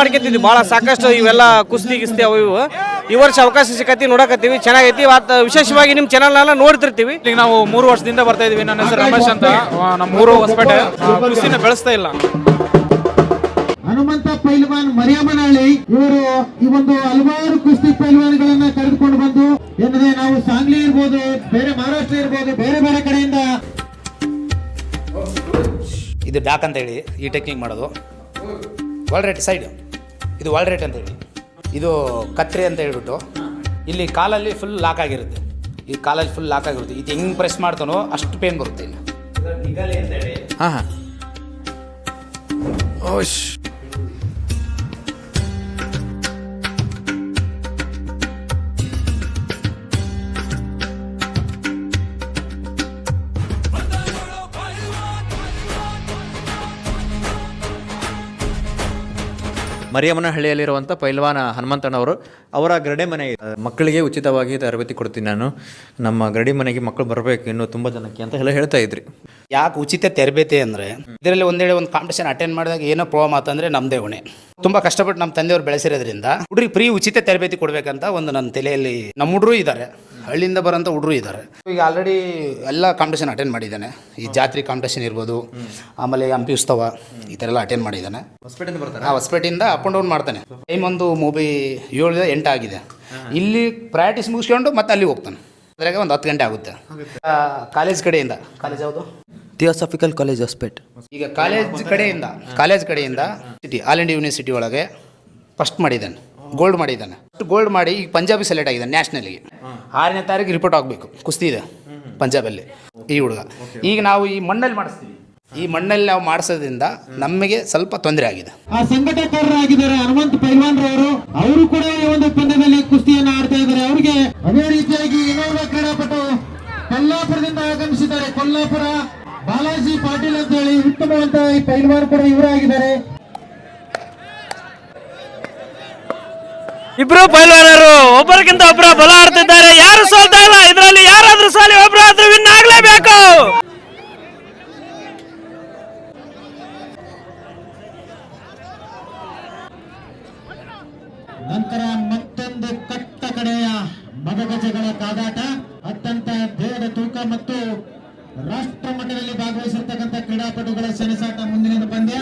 ಮಾಡ್ಕೊತಿದ್ವಿ ಭಾಳ ಸಾಕಷ್ಟು ಇವೆಲ್ಲ ಕುಸ್ತಿ ಗಿಸ್ತಿ ಅವು ಇವು. ಈ ವರ್ಷ ಅವಕಾಶ ಸಿಕ್ಕತ್ತಿ ನೋಡಕತ್ತೀವಿ, ಚೆನ್ನಾಗೈತಿ. ವಿಶೇಷವಾಗಿ ನಿಮ್ಮ ಚಾನಲ್ನೆಲ್ಲ ನೋಡ್ತಿರ್ತೀವಿ. ಈಗ ನಾವು 3 ವರ್ಷದಿಂದ ಬರ್ತಾ ಇದೀವಿ. ನನ್ನ ಹೆಸರು ರಮೇಶ್ ಅಂತ. ನಮ್ಮ ಊರು ಹೊಸಪೇಟೆ. ಕುಸ್ತಿನ ಬೆಳೆಸ್ತಾ ಇಲ್ಲ. ಹನುಮಂತ ಪೈಲ್ವಾನ್ ಮರಿಯಮ್ಮನಹಳ್ಳಿ ಇವರು ಈ ಒಂದು ಹಲವಾರು ಕುಸ್ತಿ ಪೈಲ್ವಾನ್ಗಳನ್ನ ಕರೆದುಕೊಂಡು ಬಂದು ಏನಂದ್ರೆ ನಾವು ಸಾಂಗ್ಲಿ ಇರ್ಬೋದು, ಬೇರೆ ಮಹಾರಾಷ್ಟ್ರ ಇರ್ಬೋದು, ಬೇರೆ ಬೇರೆ ಕಡೆಯಿಂದ. ಇದು ಡಾಕ್ ಅಂತ ಹೇಳಿ ಈ ಟೆಕ್ನಿಕ್ ಮಾಡೋದು. ವರ್ಲ್ಡ್ ರೇಟ್ ಸೈಡ್ ಇದು ವರ್ಲ್ಡ್ ರೇಟ್ ಅಂತ ಹೇಳಿ. ಇದು ಕತ್ರಿ ಅಂತ ಹೇಳ್ಬಿಟ್ಟು ಇಲ್ಲಿ ಕಾಲಲ್ಲಿ ಫುಲ್ ಲಾಕ್ ಆಗಿರುತ್ತೆ. ಈ ಕಾಲಲ್ಲಿ ಫುಲ್ ಲಾಕ್ ಆಗಿರುತ್ತೆ. ಇದು ಹೆಂಗೆ ಪ್ರೆಸ್ ಮಾಡ್ತಾನೋ ಅಷ್ಟು ಪೇನ್ ಬರುತ್ತೆ. ಇಲ್ಲಿ ನಿಗಲೆ ಅಂತ ಹೇಳಿ. ಹಾಂ ಹಾಂ ಓಶ್ ಮರಿಯಮ್ಮನಹಳ್ಳಿಯಲ್ಲಿರುವಂಥ ಪೈಲ್ವಾನ ಹನುಮಂತಣ್ಣವರು ಅವರ ಗರಡಿ ಮನೆ ಮಕ್ಕಳಿಗೆ ಉಚಿತವಾಗಿ ತರಬೇತಿ ಕೊಡ್ತೀನಿ ನಾನು. ನಮ್ಮ ಗರಡಿ ಮನೆಗೆ ಮಕ್ಕಳು ಬರಬೇಕು ಇನ್ನೂ ತುಂಬ ಜನಕ್ಕೆ ಅಂತ ಎಲ್ಲ ಹೇಳ್ತಾ ಇದ್ರಿ. ಯಾಕೆ ಉಚಿತ ತರಬೇತಿ ಅಂದರೆ ಇದರಲ್ಲಿ ಒಂದು ಕಾಂಪಿಟೇಷನ್ ಅಟೆಂಡ್ ಮಾಡಿದಾಗ ಏನೋ ಪ್ರೋಮ್ ಆತಂದರೆ ನಮ್ಮದೇ ಹೊಣೆ. ತುಂಬ ಕಷ್ಟಪಟ್ಟು ನಮ್ಮ ತಂದೆಯವರು ಬೆಳೆಸಿರೋದ್ರಿಂದ ಹುಡುಗರಿಗೆ ಫ್ರೀ ಉಚಿತ ತರಬೇತಿ ಕೊಡಬೇಕಂತ ಒಂದು ನನ್ನ ತಲೆಯಲ್ಲಿ. ನಮ್ಮ ಹುಡುಗರು ಇದ್ದಾರೆ, ಹಳ್ಳಿಯಿಂದ ಬರೋಂಥ ಹುಡುಗರು ಇದ್ದಾರೆ. ಈಗ ಆಲ್ರೆಡಿ ಎಲ್ಲ ಕಾಂಪಿಟೇಷನ್ ಅಟೆಂಡ್ ಮಾಡಿದ್ದಾನೆ. ಈ ಜಾತ್ರೆ ಕಾಂಪಿಟೇಷನ್ ಇರ್ಬೋದು, ಆಮೇಲೆ ಹಂಪಿ ಉತ್ಸವ ಈ ಥರ ಎಲ್ಲ ಅಟೆಂಡ್ ಮಾಡಿದ್ದಾನೆ. ಹೊಸಪೇಟೆಯಿಂದ ಅಪ್ ಆ್ಯಂಡ್ ಡೌನ್ ಮಾಡ್ತಾನೆ. ಟೈಮ್ ಒಂದು 7-8 ಆಗಿದೆ. ಇಲ್ಲಿ ಪ್ರಾಕ್ಟೀಸ್ ಮುಗಿಸ್ಕೊಂಡು ಮತ್ತೆ ಅಲ್ಲಿ ಹೋಗ್ತಾನೆ. ಅದ್ರಾಗ ಒಂದು 10 ಗಂಟೆ ಆಗುತ್ತೆ. ಕಾಲೇಜ್ ಕಡೆಯಿಂದ, ಕಾಲೇಜ್ ಯಾವುದು? Theosophical college Hospet. ಈಗ ಕಾಲೇಜ್ ಕಡೆಯಿಂದ ಸಿಟಿ ಆಲ್ ಇಂಡಿಯಾ ಯೂನಿವರ್ಸಿಟಿ ಒಳಗೆ ಫಸ್ಟ್ ಮಾಡಿದ್ದಾನೆ, ಗೋಲ್ಡ್ ಮಾಡಿದ್ದಾನೆ. ಗೋಲ್ಡ್ ಮಾಡಿ ಈಗ ಪಂಜಾಬಿ ಸೆಲೆಕ್ಟ್ ಆಗಿದ್ದಾನೆ ನ್ಯಾಷನಲ್ಗೆ. 6ನೇ ತಾರೀಕು ರಿಪೋರ್ಟ್ ಆಗಬೇಕು. ಕುಸ್ತಿ ಇದೆ ಪಂಜಾಬಲ್ಲಿ ಈ ಹುಡುಗ. ಈಗ ನಾವು ಈ ಮಣ್ಣಲ್ಲಿ ಮಾಡಿಸ್ತೀವಿ. ಈ ಮಣ್ಣಲ್ಲಿ ನಾವು ಮಾಡಿಸೋದ್ರಿಂದ ನಮಗೆ ಸ್ವಲ್ಪ ತೊಂದರೆ ಆಗಿದೆ. ಆ ಸಂಘಟಕರಾಗಿದ್ದಾರೆ ಹನುಮಂತ ಪೈಲ್ವಾನ್ರವರು. ಅವರು ಕೂಡ ಈ ಒಂದು ಪಂದ್ಯದಲ್ಲಿ ಕುಸ್ತಿಯನ್ನು ಆಡ್ತಾ ಇದ್ದಾರೆ. ಅವರಿಗೆ ಅದೇ ರೀತಿಯಾಗಿ ಇನ್ನೊಬ್ಬ ಕ್ರೀಡಾಪಟು ಕೊಲ್ಲಾಪುರದಿಂದ ಆಗಮಿಸಿದ್ದಾರೆ. ಕೊಲ್ಲಾಪುರ ಬಾಲಾಜಿ ಪಾಟೀಲ್ ಅಂತ ಹೇಳಿ ಉತ್ತಮವಂತ ಈ ಪೈಲ್ವಾನ್ ಕೂಡ ಇವರಾಗಿದ್ದಾರೆ. ಇಬ್ರು ಪೈಲ್ವಾನರು ಒಬ್ಬರಿಗಿಂತ ಒಬ್ಬರ ಬಲ ಆಡ್ತಿದ್ದಾರೆ. ಯಾರು ಸೋಲ್ತಾ ಇಲ್ಲ. ಇದರಲ್ಲಿ ಯಾರಾದ್ರೂ ಸೋಲಿ ಒಬ್ಬರಾದ್ರೂ ವಿನ್ ಆಗ್ಲೇಬೇಕು. ನಂತರ ಮತ್ತೊಂದು ಕಟ್ಟ ಕಡೆಯ ಮದಗಜಗಳ ಕಾದಾಟ. ಅತ್ಯಂತ ದೇಹದ ತೂಕ ಮತ್ತು ರಾಷ್ಟ್ರ ಮಟ್ಟದಲ್ಲಿ ಭಾಗವಹಿಸಿರ್ತಕ್ಕಂಥ ಕ್ರೀಡಾಪಟುಗಳ ಸೆಣಸಾಟ. ಮುಂದಿನ ಪಂದ್ಯ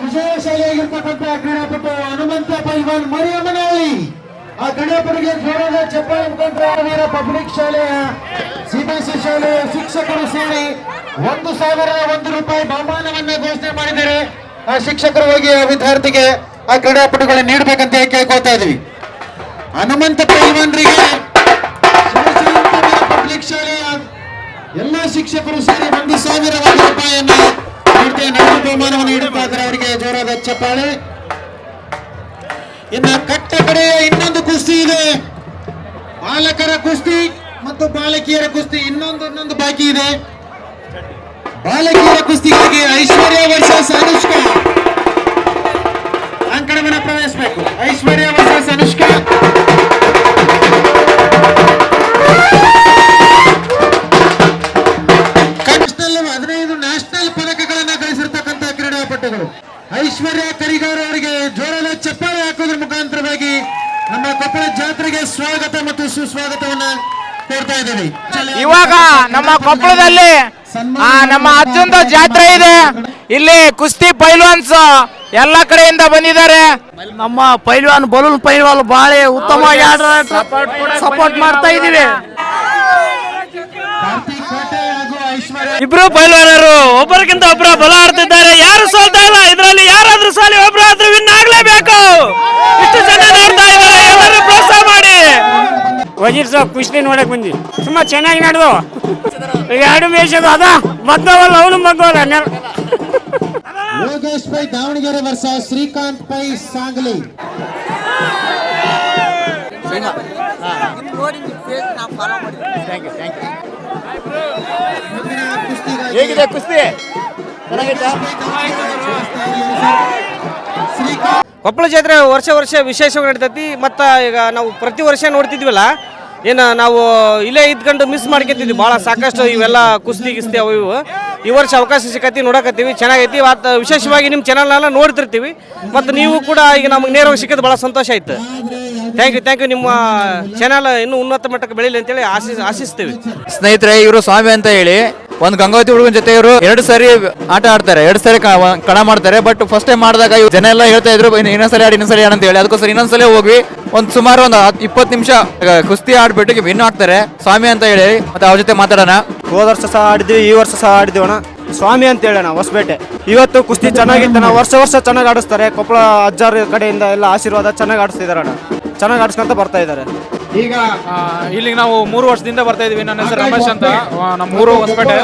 ವಿಜಯಶಾಲಿಯಾಗಿರ್ತಕ್ಕಂಥ ಕ್ರೀಡಾಪಟು ಹನುಮಂತ ಪೈಲ್ವಾನ್ ಮರಿಯಮ್ಮನಹಳ್ಳಿ. ಆ ಕ್ರೀಡಾಪಟುಗೆ ಜೋರಾದ ಚಪ್ಪಾಳೆ ಮುಖಾಂತರ ವೀರ ಪಬ್ಲಿಕ್ ಶಾಲೆಯ ಸಿಬಿಎಸ್ಇ ಶಾಲೆಯ ಶಿಕ್ಷಕರು ಸೇರಿ 1,001 ರೂಪಾಯಿ ಬಹುಮಾನವನ್ನ ಘೋಷಣೆ ಮಾಡಿದ್ದಾರೆ. ಆ ಶಿಕ್ಷಕರು ಹೋಗಿ ಆ ವಿದ್ಯಾರ್ಥಿಗೆ ಆ ಕ್ರೀಡಾಪಟುಗಳನ್ನ ನೀಡಬೇಕಂತ ಕೇಳ್ಕೊಳ್ತಾ ಇದ್ವಿ. ಹನುಮಂತ ಪೈಲ್ವಾನ್ರಿಗೆ ಪಬ್ಲಿಕ್ ಶಾಲೆಯ ಎಲ್ಲ ಶಿಕ್ಷಕರು ಸೇರಿ 1,001 ರೂಪಾಯಿಯನ್ನು ಬಹುಮಾನವನ್ನು ನೀಡುತ್ತಾ ಇದ್ದಾರೆ. ಅವರಿಗೆ ಜೋರಾದ ಚಪ್ಪಾಳೆ. ಇನ್ನು ಕಟ್ಟ ಕಡೆಯ ಇನ್ನೊಂದು ಕುಸ್ತಿ ಇದೆ. ಬಾಲಕರ ಕುಸ್ತಿ ಮತ್ತು ಬಾಲಕಿಯರ ಕುಸ್ತಿ ಇನ್ನೊಂದು ಬಾಕಿ ಇದೆ. ಬಾಲಕಿಯರ ಕುಸ್ತಿಗಾಗಿ ಐಶ್ವರ್ಯ ವರ್ಸಸ್ ಅನುಷ್ಕಾ ಅಂಕಣವನ್ನು ಪ್ರವೇಶಿಸಬೇಕು. ಐಶ್ವರ್ಯ ವರ್ಸಸ್ ಅನುಷ್ಕಾ. ನ್ಯಾಷನಲ್ 15 ನ್ಯಾಷನಲ್ ಪದಕಗಳನ್ನ ಗಳಿಸಿರ್ತಕ್ಕಂಥ ಕ್ರೀಡಾಪಟುಗಳು. ಐಶ್ವರ್ಯ ಕರಿಗಾರ್ ಅವರಿಗೆ ಜೋರಾದ ಚಪ್ಪಾಳೆ ಹಾಕೋದ್ರ ಮುಖಾಂತರವಾಗಿ ನಮ್ಮ ಕೊಪ್ಪಳ ಜಾತ್ರೆಗೆ ಸ್ವಾಗತ ಮತ್ತು ಸುಸ್ವಾಗತವನ್ನ ಕೋರ್ತಾ ಇದ್ದೀವಿ. ಇವಾಗ ನಮ್ಮ ಕೊಪ್ಪಳದಲ್ಲಿ ನಮ್ಮ ಅಜ್ಜಂದ ಜಾತ್ರೆ ಇದೆ. ಇಲ್ಲಿ ಕುಸ್ತಿ ಪೈಲ್ವಾನ್ಸ್ ಎಲ್ಲ ಕಡೆಯಿಂದ ಬಂದಿದ್ದಾರೆ. ನಮ್ಮ ಪೈಲ್ವಾನ್ ಬಲೂನ್ ಪೈಲ್ವಾನ್ ಬಹಳ ಉತ್ತಮವಾಗಿ ಸಪೋರ್ಟ್ ಮಾಡ್ತಾ ಇದೀವಿ. ಕಾರ್ತಿಕ್ ಕೋಟೆ ಹಾಗೂ ಐಶ್ವರ್ಯ ಇಬ್ರು ಪೈಲ್ವಾನರು ಒಬ್ಬರಿಗಿಂತ ಒಬ್ಬರು ಬಲ ಆಡ್ತಿದ್ದಾರೆ. ಯಾರು ಸೋಲ್ತಾ ಇಲ್ಲ. ಇದರಲ್ಲಿ ಯಾರಾದ್ರೂ ಸೋಲಿ ಒಬ್ಬರಾದ್ರೂ ವಿನ್ ಆಗ್ಲೇಬೇಕು. ಇಷ್ಟು ಜನ ನೋಡ್ತಾ ಇದ್ದಾರೆ. ಎಲ್ಲರೂ ಪ್ರೋತ್ಸಾಹ ಮಾಡಿ. ವಜೀರ್ ಸಾಬ್ ಕುಸ್ತಿ ನೋಡಕ್ ಬಂದಿ. ತುಂಬಾ ಚೆನ್ನಾಗಿ ನಡೆದು ಎರಡು ಮೇಷದ ಅದ ಬದ್ದವಲ್ಲ ಅವನು ಬದ್ದವಲ್ಲ. ಯೋಗೇಶ್ ಪೈ ದಾವಣಗೆರೆ ವರ್ಷ ಶ್ರೀಕಾಂತ್ ಪೈ ಸಾಂಗ್ಲಿ. ಹೇಗಿದೆ ಕುಸ್ತಿ? ಕೊಪ್ಪಳ ಜಾತ್ರೆ ವರ್ಷ ವರ್ಷ ವಿಶೇಷವಾಗಿ ನಡೀತೈತಿ. ಮತ್ತು ಈಗ ನಾವು ಪ್ರತಿ ವರ್ಷ ನೋಡ್ತಿದ್ವಲ್ಲ, ಏನು ನಾವು ಇಲ್ಲೇ ಇದ್ಕೊಂಡು ಮಿಸ್ ಮಾಡ್ಕೊತಿದ್ವಿ ಭಾಳ ಸಾಕಷ್ಟು ಇವೆಲ್ಲ ಕುಸ್ತಿ ಗಿಸ್ತಿ ಅವು ಇವು. ಈ ವರ್ಷ ಅವಕಾಶ ಸಿಕ್ಕತ್ತಿ ನೋಡಕತ್ತೀವಿ, ಚೆನ್ನಾಗೈತಿ. ಮತ್ತು ವಿಶೇಷವಾಗಿ ನಿಮ್ಮ ಚಾನಲ್ನೆಲ್ಲ ನೋಡ್ತಿರ್ತೀವಿ. ಮತ್ತು ನೀವು ಕೂಡ ಈಗ ನಮಗೆ ನೇರವಾಗಿ ಸಿಕ್ಕಿದ್ದು ಭಾಳ ಸಂತೋಷ ಆಯ್ತು. Thank you. ನಿಮ್ಮ ಚಾನಲ್ ಇನ್ನೂ ಉನ್ನತ ಮಟ್ಟಕ್ಕೆ ಬೆಳೀಲಿ ಅಂತೇಳಿ ಆಶಿಸ್ತೀವಿ. ಸ್ನೇಹಿತರೆ, ಇವರು ಸ್ವಾಮಿ ಅಂತ ಹೇಳಿ ಒಂದು ಗಂಗಾವತಿ ಹುಡುಗನ ಜೊತೆ ಇವರು 2 ಸಾರಿ ಆಟ ಆಡ್ತಾರೆ, 2 ಸಾರಿ ಕಣ ಮಾಡ್ತಾರೆ. ಬಟ್ ಫಸ್ಟ್ ಟೈಮ್ ಮಾಡಿದಾಗ ಜನ ಎಲ್ಲ ಹೇಳ್ತಾ ಇದ್ರು ಇನ್ನೊಂದ್ಸರಿ ಆಡಿ ಅಂತ ಹೇಳಿ. ಅದಕ್ಕೋಸ್ಕರ ಇನ್ನೊಂದ್ಸಲ ಹೋಗಿ ಸುಮಾರು ಒಂದು 20 ನಿಮಿಷ ಕುಸ್ತಿ ಆಡ್ಬಿಟ್ಟು ವಿನ್ ಆಗ್ತಾರೆ. ಸ್ವಾಮಿ ಅಂತ ಹೇಳಿ ಮತ್ತೆ ಅವ್ರ ಜೊತೆ ಮಾತಾಡೋಣ. ಹೋದ ವರ್ಷ ಸಹ ಆಡಿದ್ವಿ, ಈ ವರ್ಷ ಸಹ ಆಡಿದ್ವಿ. ಸ್ವಾಮಿ ಅಂತ ಹೇಳೋಣ ಹೊಸಪೇಟೆ. ಇವತ್ತು ಕುಸ್ತಿ ಚೆನ್ನಾಗಿತ್ತು. ವರ್ಷ ಚೆನ್ನಾಗಿ ಆಡಿಸ್ತಾರೆ. ಕೊಪ್ಪಳ ಅಜ್ಜಾರ ಕಡೆಯಿಂದ ಎಲ್ಲ ಆಶೀರ್ವಾದ ಚೆನ್ನಾಗಿ ಆಡಿಸ್ತಿದಾರೆ ಅಣ್ಣ. ಚೆನ್ನಾಗಿ ಆಡಿಸ್ಕೊಂತ ಬರ್ತಾ ಇದ್ದಾರೆ. ಈಗ ಇಲ್ಲಿಗೆ ನಾವು 3 ವರ್ಷದಿಂದ ಬರ್ತಾ ಇದೀವಿ. ನನ್ನ ಹೆಸರು ರಮೇಶ್ ಅಂತ, ನಮ್ಮ ಊರು ಹೊಸಪೇಟೆ.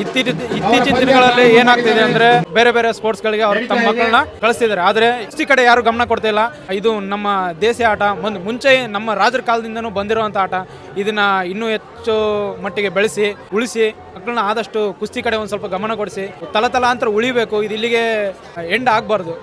ಇತ್ತೀಚಿನ ದಿನಗಳಲ್ಲಿ ಏನಾಗ್ತಿದೆ ಅಂದ್ರೆ ಬೇರೆ ಬೇರೆ ಸ್ಪೋರ್ಟ್ಸ್ ಗಳಿಗೆ ಅವ್ರು ತಮ್ಮ ಮಕ್ಕಳನ್ನ ಕಳಿಸ್ತಿದ್ದಾರೆ. ಆದ್ರೆ ಇಷ್ಟಿ ಕಡೆ ಯಾರು ಗಮನ ಕೊಡ್ತಾ ಇಲ್ಲ. ಇದು ನಮ್ಮ ದೇಶೀಯ ಆಟ, ಮುಂಚೆ ನಮ್ಮ ರಾಜರ ಕಾಲದಿಂದನೂ ಬಂದಿರುವಂತ ಆಟ. ಇದನ್ನ ಇನ್ನೂ ಹೆಚ್ಚು ಮಟ್ಟಿಗೆ ಬೆಳೆಸಿ ಉಳಿಸಿ ಮಕ್ಕಳನ್ನ ಆದಷ್ಟು ಕುಸ್ತಿ ಕಡೆ ಒಂದ್ ಸ್ವಲ್ಪ ಗಮನ ಕೊಡಿಸಿ ತಲತಲಾಂತರ ಉಳಿಬೇಕು. ಇದು ಇಲ್ಲಿಗೆ ಎಂಡ್ ಆಗ್ಬಾರ್ದು.